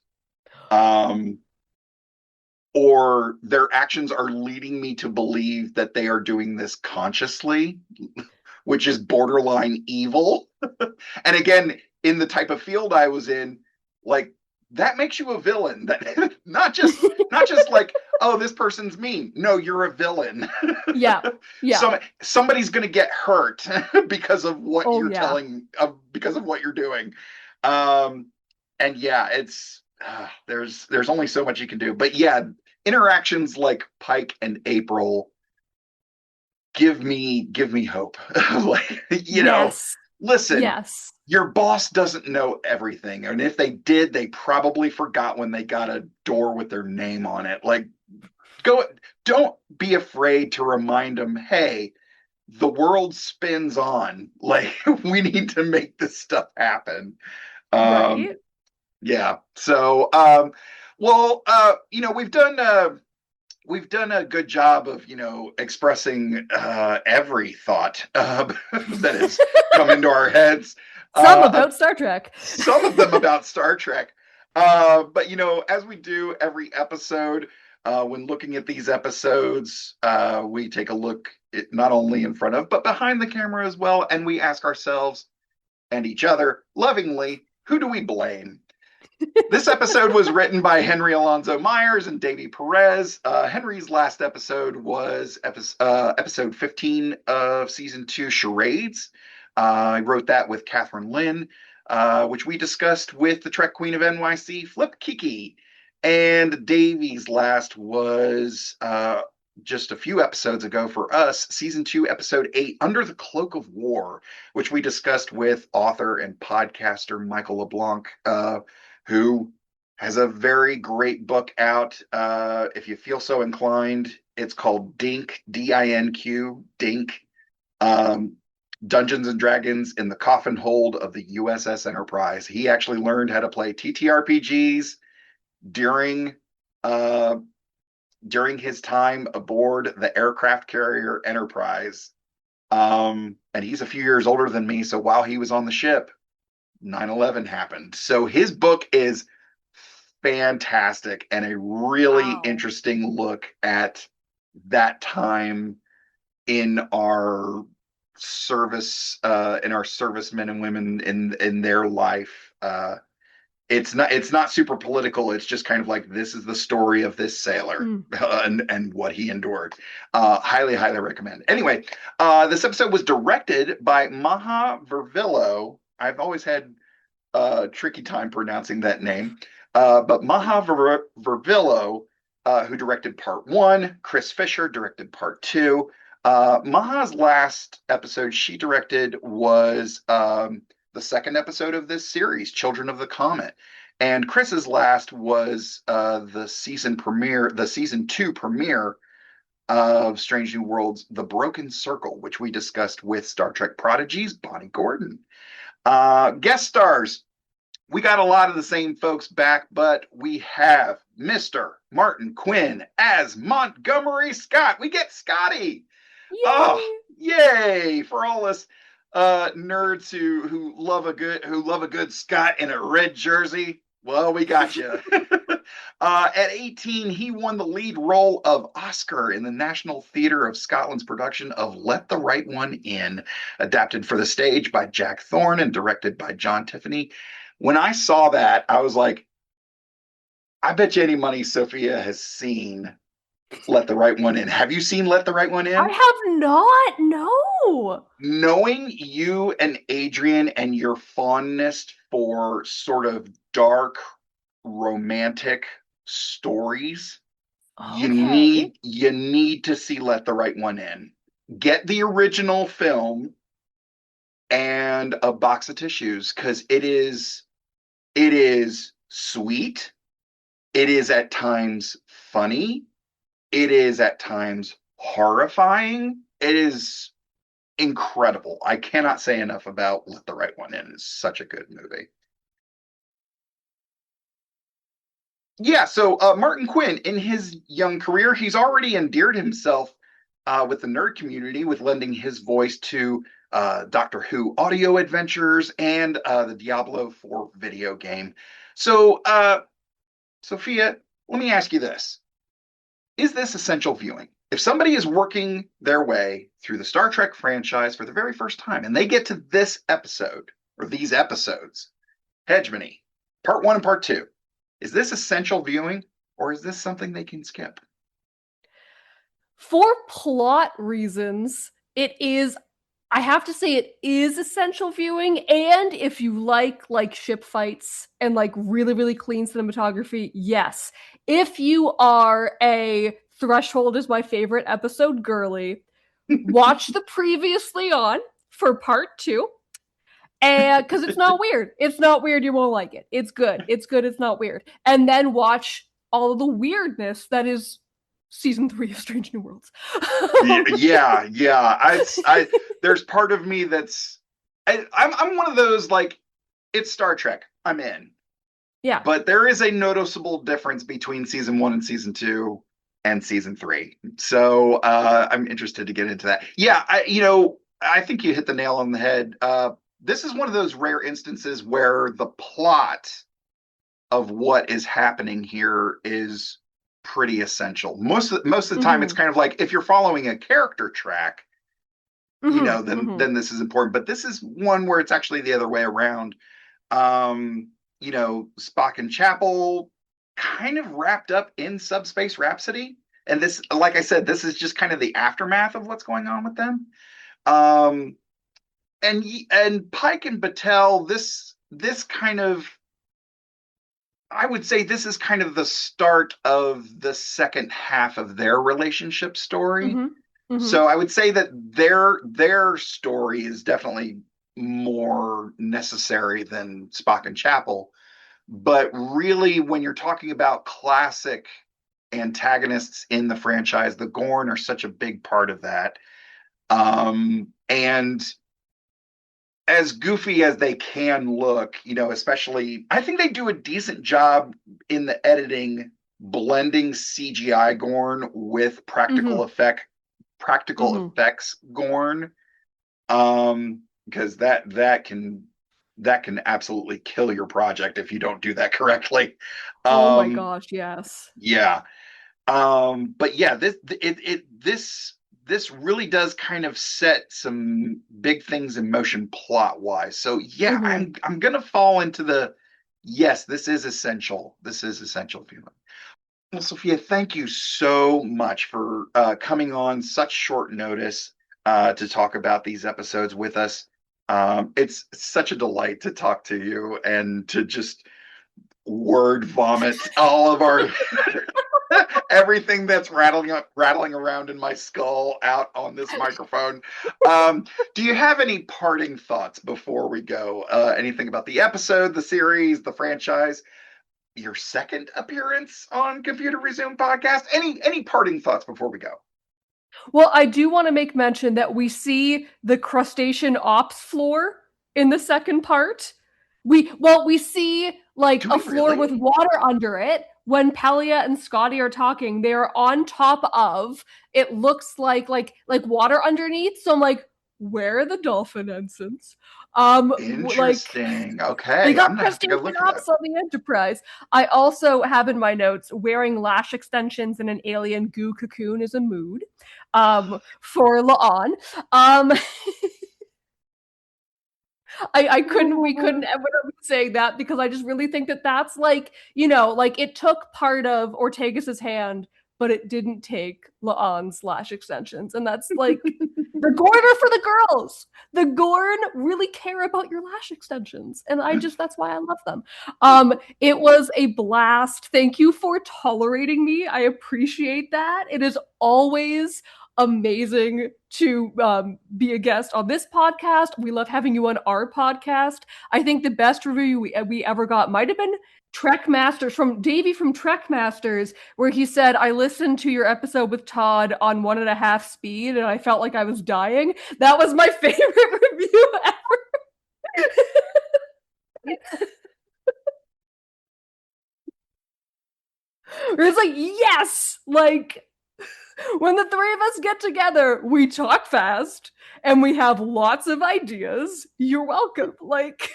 Or their actions are leading me to believe that they are doing this consciously, which is borderline evil. And again, in the type of field I was in, like, that makes you a villain. That not just like, oh, this person's mean. No, you're a villain. Yeah. Somebody's gonna get hurt because of what because of what you're doing. And yeah, it's there's only so much you can do. But yeah, interactions like Pike and April give me hope. Like, listen, Yes. your boss doesn't know everything. And if they did, they probably forgot when they got a door with their name on it. Like, don't be afraid to remind them, hey, the world spins on. Like, we need to make this stuff happen. Right. Yeah. So, we've done a good job of, expressing every thought that has come into our heads. Some about Star Trek. Some of them about Star Trek. But, as we do every episode, when looking at these episodes, we take a look at not only in front of, but behind the camera as well. And we ask ourselves and each other lovingly, who do we blame? This episode was written by Henry Alonzo Myers and Davey Perez. Henry's last episode was episode 15 of season 2, Charades. I wrote that with Catherine Lynn, which we discussed with the Trek Queen of NYC, Flip Kiki. And Davey's last was just a few episodes ago for us, season 2, episode 8, Under the Cloak of War, which we discussed with author and podcaster Michael LeBlanc, who has a very great book out. If you feel so inclined, it's called Dink, D-I-N-Q, Dink, Dungeons and Dragons in the Coffin Hold of the USS Enterprise. He actually learned how to play TTRPGs during his time aboard the aircraft carrier Enterprise. And he's a few years older than me, so while he was on the ship, 9/11 happened. So his book is fantastic and a really interesting look at that time in our servicemen and women in their life. It's not super political. It's just kind of like, this is the story of this sailor and what he endured. Highly recommend. Anyway, this episode was directed by Maha Vervillo. I've always had a tricky time pronouncing that name. But Maha Vervillo, who directed part 1, Chris Fisher directed part 2. Maha's last episode she directed was the second episode of this series, Children of the Comet. And Chris's last was the season 2 premiere of Strange New Worlds, The Broken Circle, which we discussed with Star Trek prodigies Bonnie Gordon. Guest stars, we got a lot of the same folks back, but we have Mr. Martin Quinn as Montgomery Scott. We get Scotty. Yay! Oh, yay for all us nerds who love a good Scott in a red jersey. Well, we got you. At 18, he won the lead role of Oscar in the National Theatre of Scotland's production of Let the Right One In, adapted for the stage by Jack Thorne and directed by John Tiffany. When I saw that, I was like, I bet you any money Sophia has seen Let the Right One In. Have you seen Let the Right One In? I have not, no. Knowing you and Adrian and your fondness for sort of dark, romantic stories, you need to see Let the Right One In. Get the original film and a box of tissues, because it is sweet. It is at times funny. It is at times horrifying. It is incredible. I cannot say enough about Let the Right One In. It's such a good movie. Yeah, so Martin Quinn, in his young career, he's already endeared himself with the nerd community with lending his voice to Doctor Who audio adventures and the Diablo 4 video game. So, Sophia, let me ask you this. Is this essential viewing? If somebody is working their way through the Star Trek franchise for the very first time and they get to this episode, or these episodes, Hegemony, part 1 and part 2, is this essential viewing, or is this something they can skip? For plot reasons, I have to say it is essential viewing. And if you like ship fights and really, really clean cinematography, yes. If you are a Threshold is my favorite episode girly, watch the previously on for part 2. And because it's not weird. It's not weird. You won't like it. It's good. It's good. It's not weird. And then watch all of the weirdness that is season 3 of Strange New Worlds. Yeah. There's part of me that's I'm one of those, like, it's Star Trek, I'm in. Yeah. But there is a noticeable difference between season 1 and season 2 and season 3. So I'm interested to get into that. Yeah, I think you hit the nail on the head. This is one of those rare instances where the plot of what is happening here is pretty essential. Most of the time, it's kind of like, if you're following a character track, then this is important. But this is one where it's actually the other way around. Spock and Chapel kind of wrapped up in Subspace Rhapsody. And this, like I said, this is just kind of the aftermath of what's going on with them. And Pike and Battelle, this kind of, I would say this is kind of the start of the second half of their relationship story. So I would say that their story is definitely more necessary than Spock and Chapel. But really, when you're talking about classic antagonists in the franchise, the Gorn are such a big part of that. And as goofy as they can look, especially, I think they do a decent job in the editing, blending CGI Gorn with practical effects Gorn, because that can absolutely kill your project if you don't do that correctly. Oh my gosh, yes. Yeah. But yeah, this really does kind of set some big things in motion plot wise. So yeah, I'm gonna fall into yes, this is essential. This is essential feeling. Well, Sophia, thank you so much for coming on such short notice to talk about these episodes with us. It's such a delight to talk to you and to just word vomit all of our everything that's rattling around in my skull out on this microphone. Do you have any parting thoughts before we go? Anything about the episode, the series, the franchise, your second appearance on Computer Resume podcast? Any parting thoughts before we go? Well, I do want to make mention that we see the crustacean ops floor in the second part. We see like a floor with water under it. When Pelia and Scotty are talking, they are on top of, it looks like water underneath. So I'm like, where are the dolphin ensigns? Interesting. Okay. They got crustacean ops on the Enterprise. I also have in my notes, wearing lash extensions in an alien goo cocoon is a mood for La'an. We couldn't ever say that, because I just really think that that's like, it took part of Ortegas's hand, but it didn't take La'an's lash extensions. And that's like, the Gorn are for the girls. The Gorn really care about your lash extensions. And that's why I love them. It was a blast. Thank you for tolerating me. I appreciate that. It is always amazing to be a guest on this podcast. We love having you on our podcast. I think the best review we ever got might have been Trek Masters, from Davey from Trek Masters, where he said, I listened to your episode with Todd on 1.5 speed and I felt like I was dying. That was my favorite review ever. It's like, yes, like, when the three of us get together, we talk fast and we have lots of ideas. You're welcome. Like,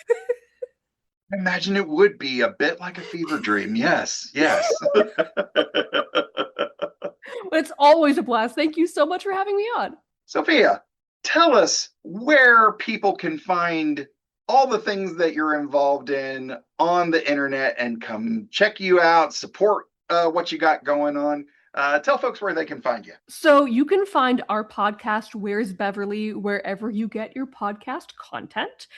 I imagine it would be a bit like a fever dream. Yes. It's always a blast. Thank you so much for having me on. Sophia, tell us where people can find all the things that you're involved in on the internet and come check you out, support what you got going on. Tell folks where they can find you. So you can find our podcast, Where's Beverly, wherever you get your podcast content.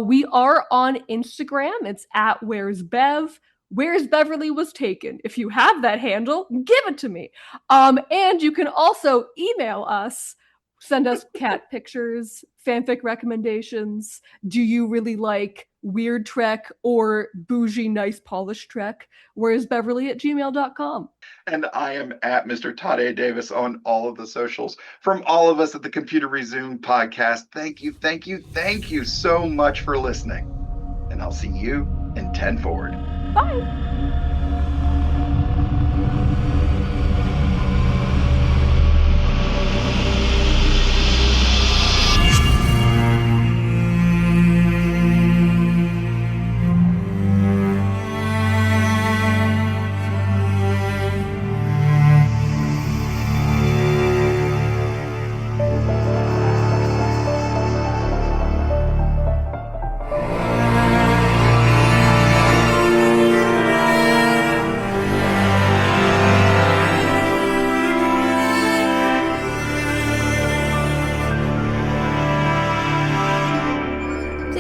We are on Instagram. It's at Where's Bev. Where's Beverly was taken. If you have that handle, give it to me. And you can also email us Send us cat pictures, fanfic recommendations. Do you really like weird Trek or bougie, nice, polished Trek? Where's Beverly at gmail.com? And I am at Mr. Todd A. Davis on all of the socials. From all of us at the Computer Resume podcast, thank you so much for listening. And I'll see you in 10 Forward. Bye.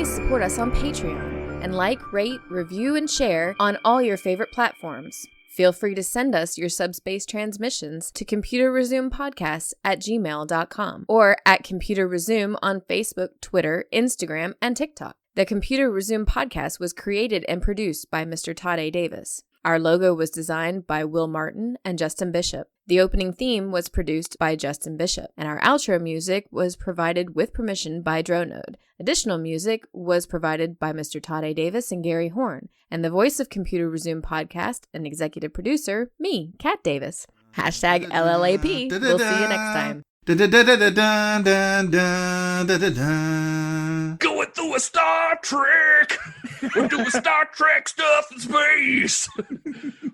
Support us on Patreon and like, rate, review, and share on all your favorite platforms. Feel free to send us your subspace transmissions to computerresumepodcast@gmail.com or at Computer Resume on Facebook, Twitter, Instagram, and TikTok. The Computer Resume podcast was created and produced by Mr. Todd A. Davis. Our logo was designed by Will Martin and Justin Bishop. The opening theme was produced by Justin Bishop, and our outro music was provided with permission by Dronode. Additional music was provided by Mr. Todd A. Davis and Gary Horn, and the voice of Computer Resume podcast and executive producer, me, Kat Davis. # LLAP. We'll see you next time. Going through a Star Trek. We're doing Star Trek stuff in space.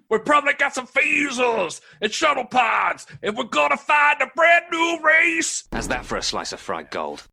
We probably got some phasers and shuttle pods, and we're gonna find a brand new race. How's that for a slice of fried gold?